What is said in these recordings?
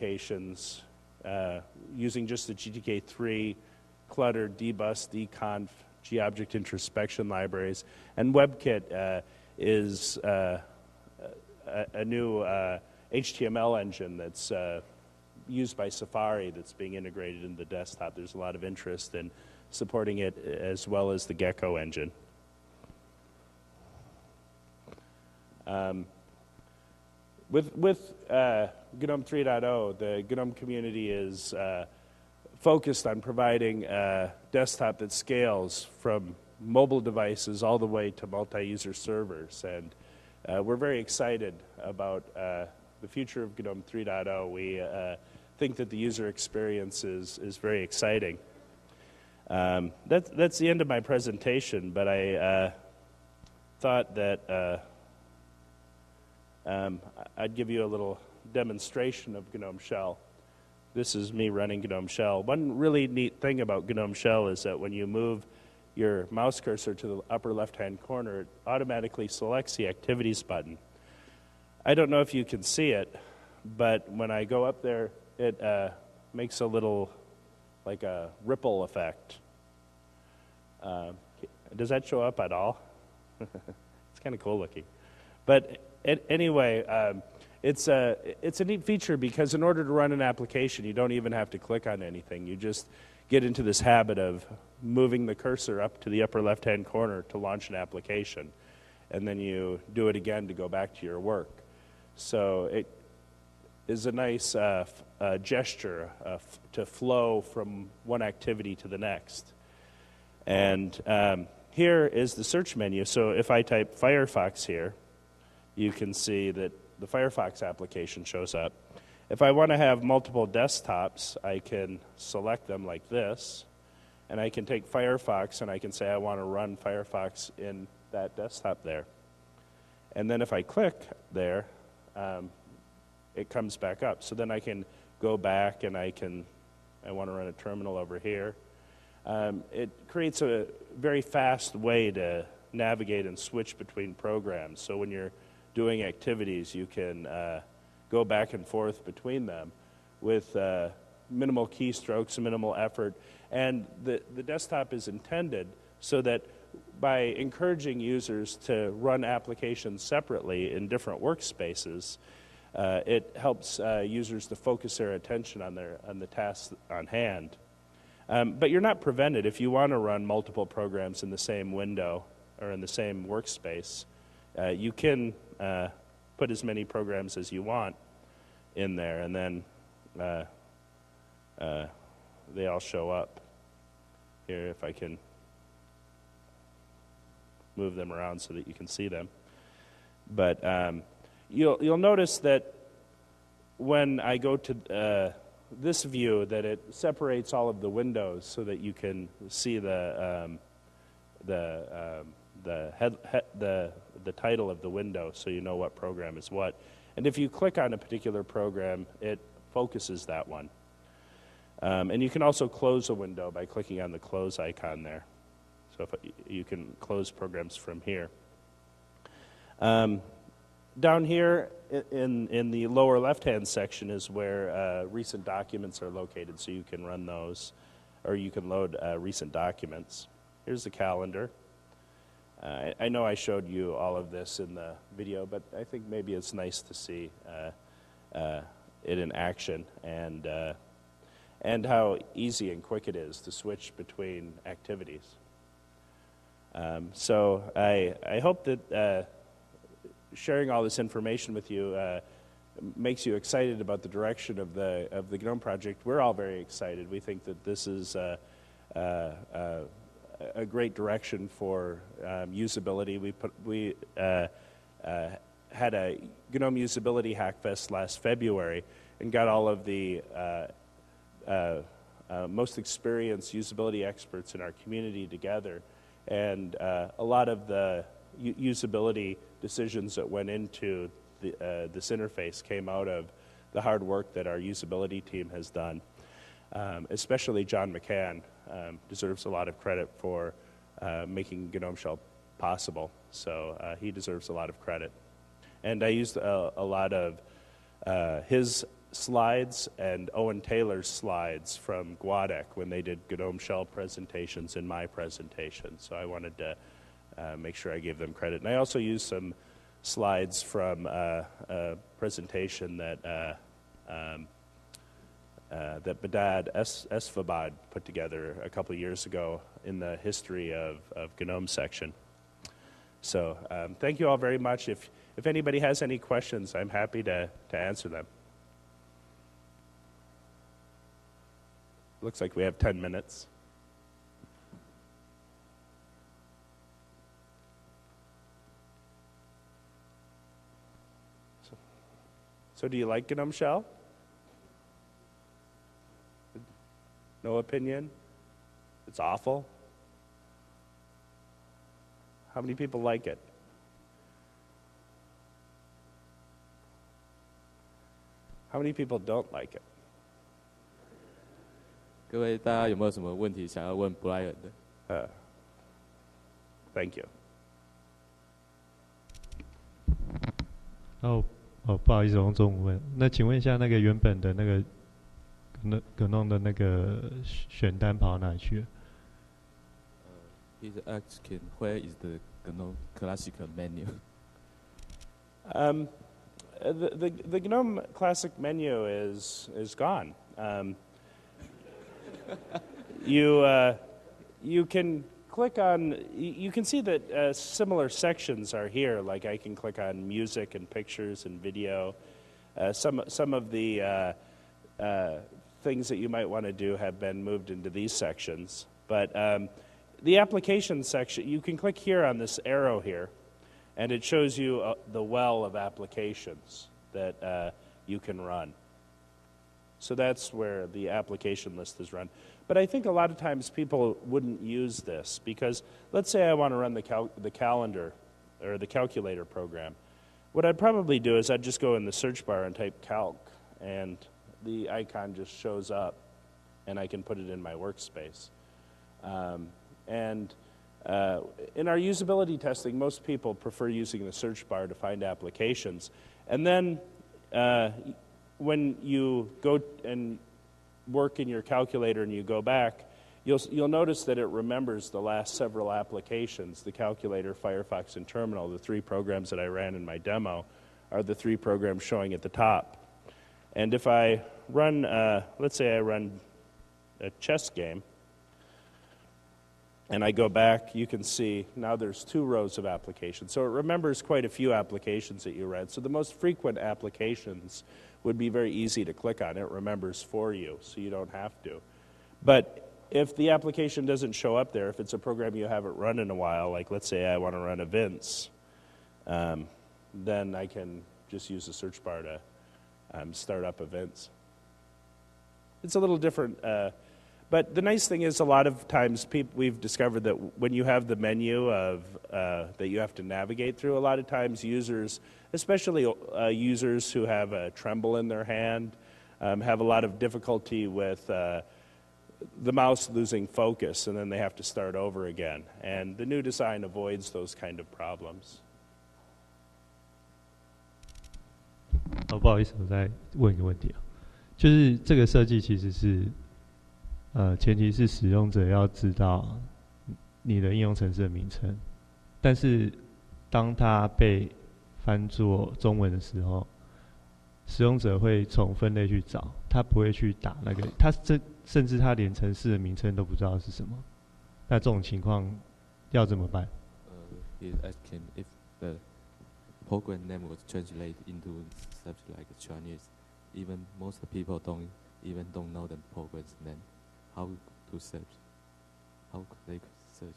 applications using just the GTK3 clutter, dbus, dconf, gobject introspection libraries. And WebKit is a new HTML engine that's used by Safari that's being integrated in the desktop. There's a lot of interest in supporting it as well as the Gecko engine. With GNOME 3.0, the GNOME community is focused on providing a desktop that scales from mobile devices all the way to multi-user servers. And we're very excited about the future of GNOME 3.0. We think that the user experience is very exciting. That's the end of my presentation, but I thought that I'd give you a little demonstration of GNOME Shell. This is me running GNOME Shell. One really neat thing about GNOME Shell is that when you move your mouse cursor to the upper left-hand corner, it automatically selects the Activities button. I don't know if you can see it, but when I go up there, it makes a little, like a ripple effect. Does that show up at all? It's kind of cool looking. But anyway, it's a neat feature because in order to run an application, you don't even have to click on anything. You just get into this habit of moving the cursor up to the upper left-hand corner to launch an application. And then you do it again to go back to your work. So it is a nice gesture to flow from one activity to the next. And here is the search menu. So if I type Firefox here, you can see that the Firefox application shows up. If I want to have multiple desktops, I can select them like this, and I can take Firefox and I can say I want to run Firefox in that desktop there. And then if I click there, it comes back up. So then I can go back and I want to run a terminal over here. It creates a very fast way to navigate and switch between programs. So when you're doing activities, you can go back and forth between them with minimal keystrokes, minimal effort. And the desktop is intended so that by encouraging users to run applications separately in different workspaces, it helps users to focus their attention on the tasks on hand. But you're not prevented. If you want to run multiple programs in the same window or in the same workspace, you can put as many programs as you want in there, and then they all show up. Here, if I can move them around so that you can see them. But you'll notice that when I go to this view, that it separates all of the windows so that you can see the title of the window, so you know what program is what. And if you click on a particular program, it focuses that one. And you can also close a window by clicking on the close icon there. So you can close programs from here. Down here in the lower left-hand section is where recent documents are located, so you can run those, or you can load recent documents. Here's the calendar. I know I showed you all of this in the video, but I think maybe it's nice to see it in action and how easy and quick it is to switch between activities. So I hope that sharing all this information with you makes you excited about the direction of the GNOME project. We're all very excited. We think that this is a great direction for usability. We had a GNOME Usability Hackfest last February and got all of the most experienced usability experts in our community together. And a lot of the usability decisions that went into this interface came out of the hard work that our usability team has done. Especially John McCann deserves a lot of credit for making GNOME Shell possible. So he deserves a lot of credit. And I used a lot of his slides and Owen Taylor's slides from Guadec when they did GNOME shell presentations in my presentation. So I wanted to make sure I gave them credit. And I also used some slides from a presentation that that Badad Esfabad put together a couple of years ago in the history of GNOME section. So thank you all very much. If anybody has any questions, I'm happy to answer them. Looks like we have 10 minutes. So do you like GNOME shell? No opinion? It's awful? How many people like it? How many people don't like it? 各位，大家有没有什么问题想要问 Brian 的？ Thank you. 不好意思，我用中文问。那请问一下，那个原本的那个GNOME的那个选单跑到哪里去了？ He's asking where is the GNOME classical menu? The GNOME classic menu is gone. You can click on. You can see that similar sections are here. Like I can click on music and pictures and video. Some of the things that you might want to do have been moved into these sections, but the application section, you can click here on this arrow here, and it shows you the well of applications that you can run. So that's where the application list is run. But I think a lot of times people wouldn't use this because let's say I want to run the calendar or the calculator program. What I'd probably do is I'd just go in the search bar and type calc, and the icon just shows up, and I can put it in my workspace. In our usability testing, most people prefer using the search bar to find applications. And then when you go and work in your calculator and you go back, you'll notice that it remembers the last several applications. The calculator, Firefox, and Terminal, the three programs that I ran in my demo, are the three programs showing at the top. And if I run, let's say I run a chess game, and I go back, you can see now there's 2 rows of applications. So it remembers quite a few applications that you read. So the most frequent applications would be very easy to click on. It remembers for you, so you don't have to. But if the application doesn't show up there, if it's a program you haven't run in a while, like let's say I want to run events, then I can just use the search bar to start up events. It's a little different. But the nice thing is a lot of times we've discovered that when you have the menu of that you have to navigate through, a lot of times users, especially users who have a tremble in their hand, have a lot of difficulty with the mouse losing focus, and then they have to start over again. And the new design avoids those kind of problems. 不好意思，我再问一个问题啊，就是这个设计其实是。前提是使用者要知道你的应用程式的名称，但是当它被翻作中文的时候，使用者会从分类去找，他不会去打那个，甚至他连程式的名称都不知道是什么。那这种情况要怎么办？He's asking if the program name was translated into something like Chinese. Even most people don't know the program's name. How to search? How could they search?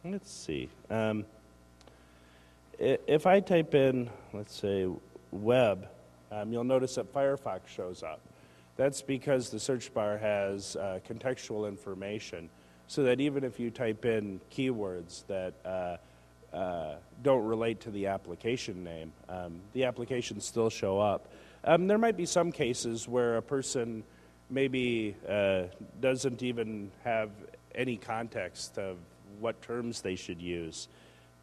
Let's see. If I type in, let's say, web, you'll notice that Firefox shows up. That's because the search bar has contextual information, so that even if you type in keywords that don't relate to the application name, the applications still show up. There might be some cases where a person maybe doesn't even have any context of what terms they should use.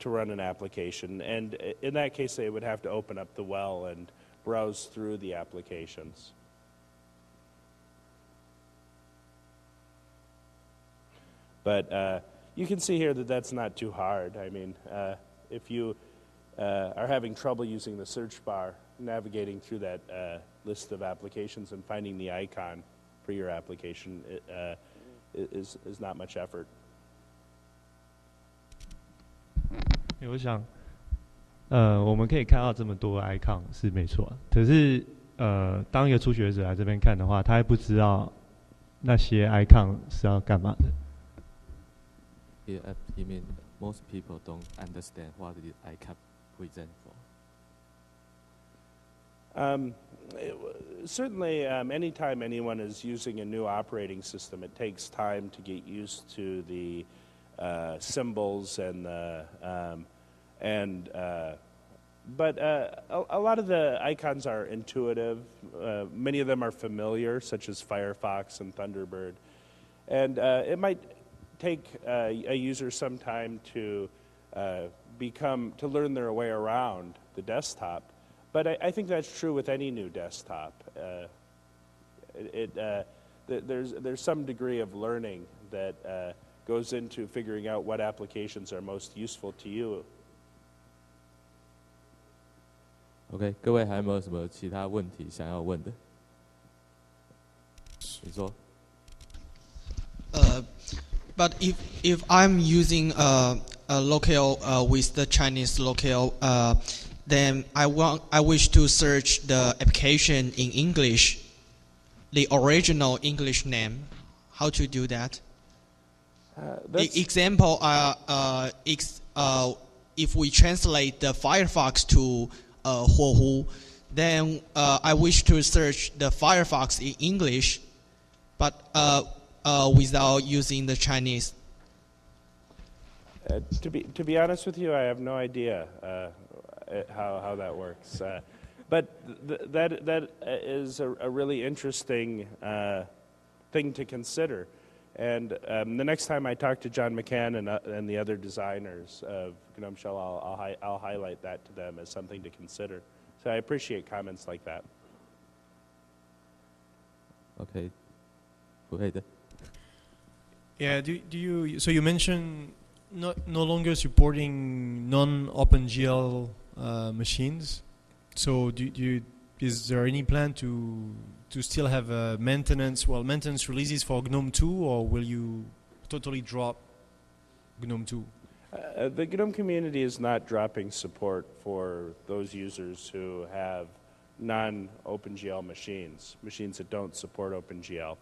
to run an application. And in that case, they would have to open up the well and browse through the applications. But you can see here that that's not too hard. I mean, if you are having trouble using the search bar, navigating through that list of applications and finding the icon for your application is not much effort. 我想，我们可以看到这么多 icon 是没错，可是当一个初学者来这边看的话，他还不知道那些 icon 是要干嘛的。Yeah, I mean, most people don't understand what the icon present for. Certainly, anytime anyone is using a new operating system, it takes time to get used to the symbols and the but a lot of the icons are intuitive. Many of them are familiar, such as Firefox and Thunderbird, and it might take a user some time to learn their way around the desktop. But I think that's true with any new desktop. There's some degree of learning that goes into figuring out what applications are most useful to you. OK， 各位还有没有什么其他问题想要问的？你说。But if I'm using a local with the Chinese local, then I wish to search the application in English, the original English name. How to do that? Example, if we translate the Firefox to Huohu, then I wish to search the Firefox in English, but without using the Chinese. To be honest with you, I have no idea how that works. But that is a really interesting thing to consider. And the next time I talk to John McCann and the other designers of GNOME Shell, I'll highlight that to them as something to consider. So I appreciate comments like that. OK， 不会的。Yeah, do you? So you mentioned no longer supporting non-OpenGL machines. So is there any plan to still have maintenance releases for GNOME 2, or will you totally drop GNOME 2? The GNOME community is not dropping support for those users who have non-OpenGL machines that don't support OpenGL.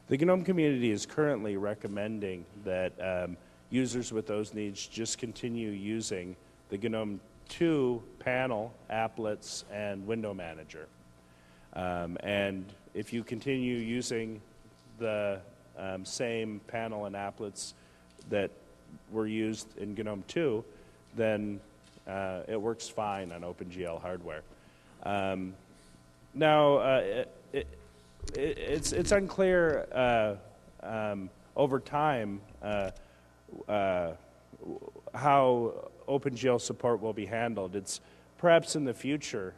The GNOME community is currently recommending that users with those needs just continue using the GNOME 2 panel, applets, and window manager. And if you continue using the same panel and applets that were used in GNOME 2, then it works fine on OpenGL hardware. Now, it's unclear over time how OpenGL support will be handled. It's perhaps in the future,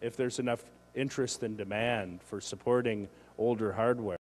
if there's enough interest and demand for supporting older hardware,